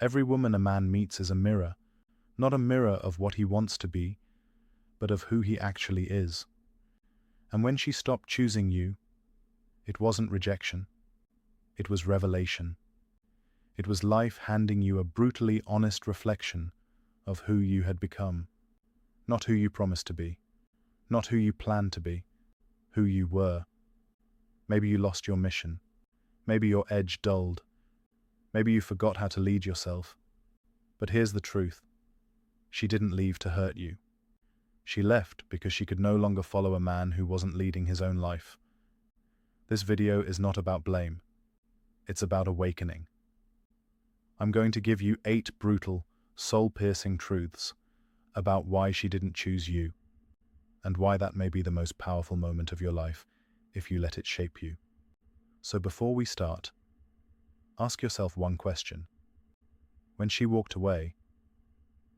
Every woman a man meets is a mirror, not a mirror of what he wants to be, but of who he actually is. And when she stopped choosing you, it wasn't rejection. It was revelation. It was life handing you a brutally honest reflection of who you had become. Not who you promised to be. Not who you planned to be. Who you were. Maybe you lost your mission. Maybe your edge dulled. Maybe you forgot how to lead yourself. But here's the truth. She didn't leave to hurt you. She left because she could no longer follow a man who wasn't leading his own life. This video is not about blame. It's about awakening. I'm going to give you 8 brutal, soul-piercing truths about why she didn't choose you, and why that may be the most powerful moment of your life if you let it shape you. So before we start, ask yourself one question. When she walked away,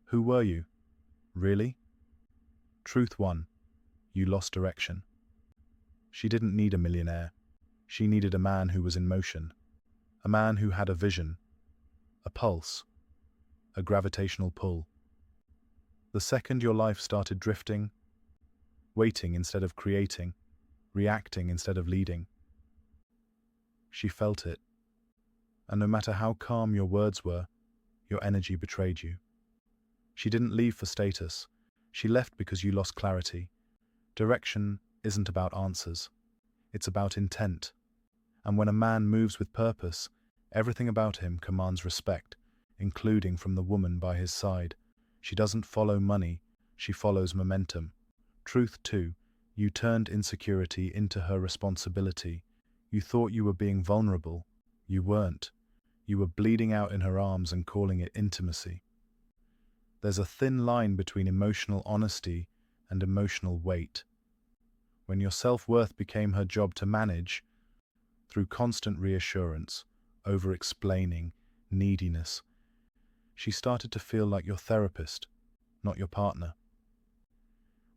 who were you? Really? Truth 1. You lost direction. She didn't need a millionaire. She needed a man who was in motion. A man who had a vision, a pulse, a gravitational pull. The second your life started drifting, waiting instead of creating, reacting instead of leading, she felt it. And no matter how calm your words were, your energy betrayed you. She didn't leave for status. She left because you lost clarity. Direction isn't about answers. It's about intent. And when a man moves with purpose, everything about him commands respect, including from the woman by his side. She doesn't follow money, she follows momentum. Truth 2. You turned insecurity into her responsibility. You thought you were being vulnerable. You weren't. You were bleeding out in her arms and calling it intimacy. There's a thin line between emotional honesty and emotional weight. When your self-worth became her job to manage, through constant reassurance, over-explaining, neediness, she started to feel like your therapist, not your partner.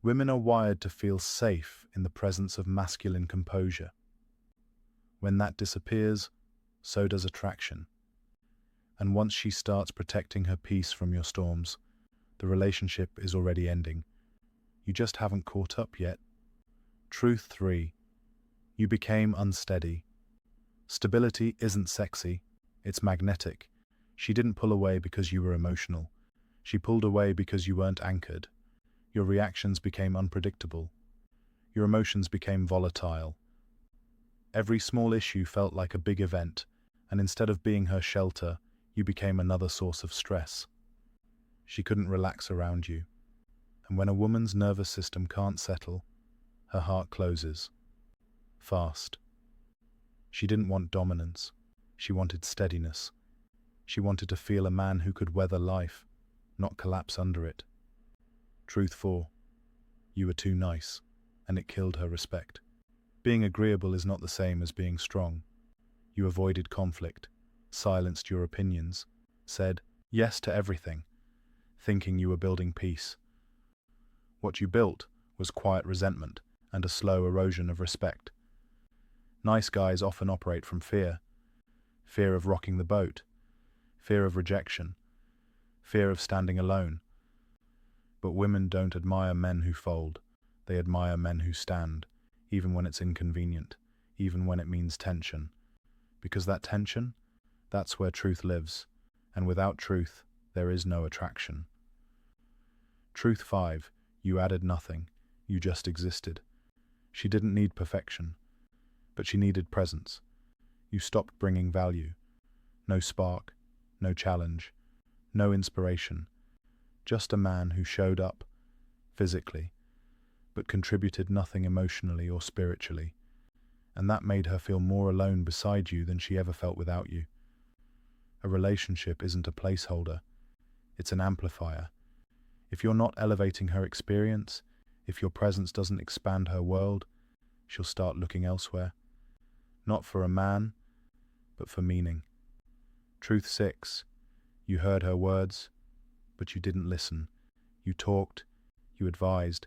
Women are wired to feel safe in the presence of masculine composure. When that disappears, so does attraction. And once she starts protecting her peace from your storms, the relationship is already ending. You just haven't caught up yet. Truth 3. You became unsteady. Stability isn't sexy, it's magnetic. She didn't pull away because you were emotional. She pulled away because you weren't anchored. Your reactions became unpredictable. Your emotions became volatile. Every small issue felt like a big event, and instead of being her shelter, you became another source of stress. She couldn't relax around you. And when a woman's nervous system can't settle, her heart closes. Fast. She didn't want dominance. She wanted steadiness. She wanted to feel a man who could weather life, not collapse under it. Truth 4. You were too nice, and it killed her respect. Being agreeable is not the same as being strong. You avoided conflict, silenced your opinions, said yes to everything, thinking you were building peace. What you built was quiet resentment and a slow erosion of respect. Nice guys often operate from fear. Fear of rocking the boat. Fear of rejection. Fear of standing alone. But women don't admire men who fold. They admire men who stand, even when it's inconvenient, even when it means tension. Because that tension, that's where truth lives. And without truth, there is no attraction. Truth 5. You added nothing. You just existed. She didn't need perfection, but she needed presence. You stopped bringing value. No spark, no challenge, no inspiration. Just a man who showed up, physically, but contributed nothing emotionally or spiritually. And that made her feel more alone beside you than she ever felt without you. A relationship isn't a placeholder. It's an amplifier. If you're not elevating her experience, if your presence doesn't expand her world, she'll start looking elsewhere. Not for a man, but for meaning. Truth 6. You heard her words, but you didn't listen. You talked, you advised,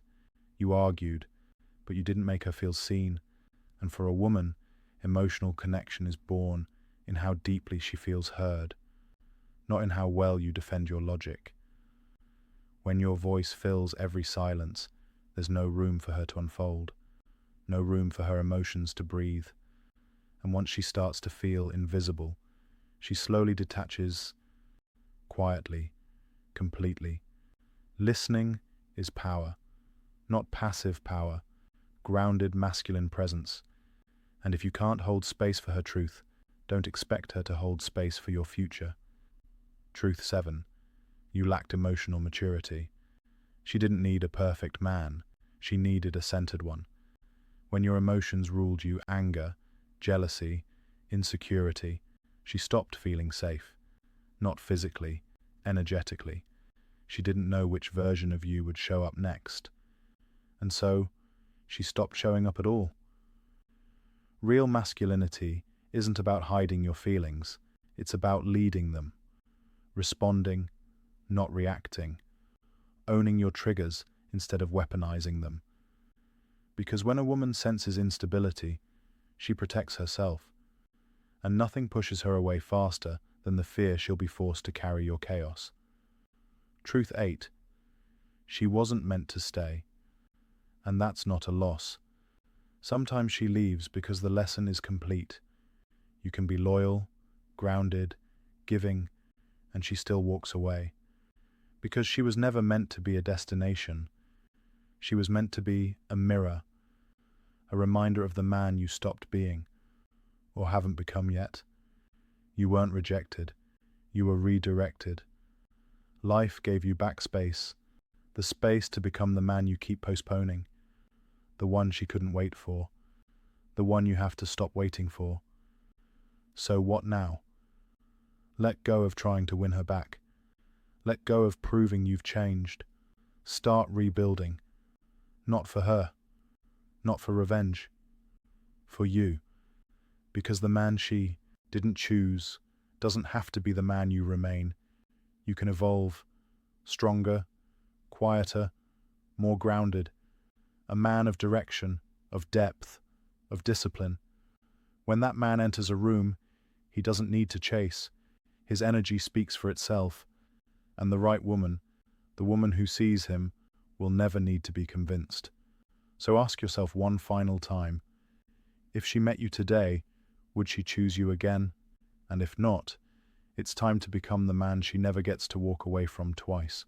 you argued, but you didn't make her feel seen. And for a woman, emotional connection is born in how deeply she feels heard. not in how well you defend your logic. When your voice fills every silence, there's no room for her to unfold, no room for her emotions to breathe. And once she starts to feel invisible, she slowly detaches, quietly, completely. Listening is power, not passive power, grounded masculine presence. And if you can't hold space for her truth, don't expect her to hold space for your future. Truth 7. You lacked emotional maturity. She didn't need a perfect man. She needed a centered one. When your emotions ruled you, anger, jealousy, insecurity, she stopped feeling safe. Not physically, energetically. She didn't know which version of you would show up next. And so, she stopped showing up at all. Real masculinity isn't about hiding your feelings. It's about leading them. Responding, not reacting. Owning your triggers instead of weaponizing them. Because when a woman senses instability, she protects herself. And nothing pushes her away faster than the fear she'll be forced to carry your chaos. Truth 8. She wasn't meant to stay. And that's not a loss. Sometimes she leaves because the lesson is complete. You can be loyal, grounded, giving, and she still walks away. Because she was never meant to be a destination. She was meant to be a mirror, a reminder of the man you stopped being, or haven't become yet. You weren't rejected. You were redirected. Life gave you backspace, the space to become the man you keep postponing, the one she couldn't wait for, the one you have to stop waiting for. So what now? Let go of trying to win her back. Let go of proving you've changed. Start rebuilding. Not for her. Not for revenge. For you. Because the man she didn't choose doesn't have to be the man you remain. You can evolve. Stronger, quieter, more grounded. A man of direction, of depth, of discipline. When that man enters a room, he doesn't need to chase. His energy speaks for itself. And the right woman, the woman who sees him, will never need to be convinced. So ask yourself one final time, if she met you today, would she choose you again? And if not, it's time to become the man she never gets to walk away from twice.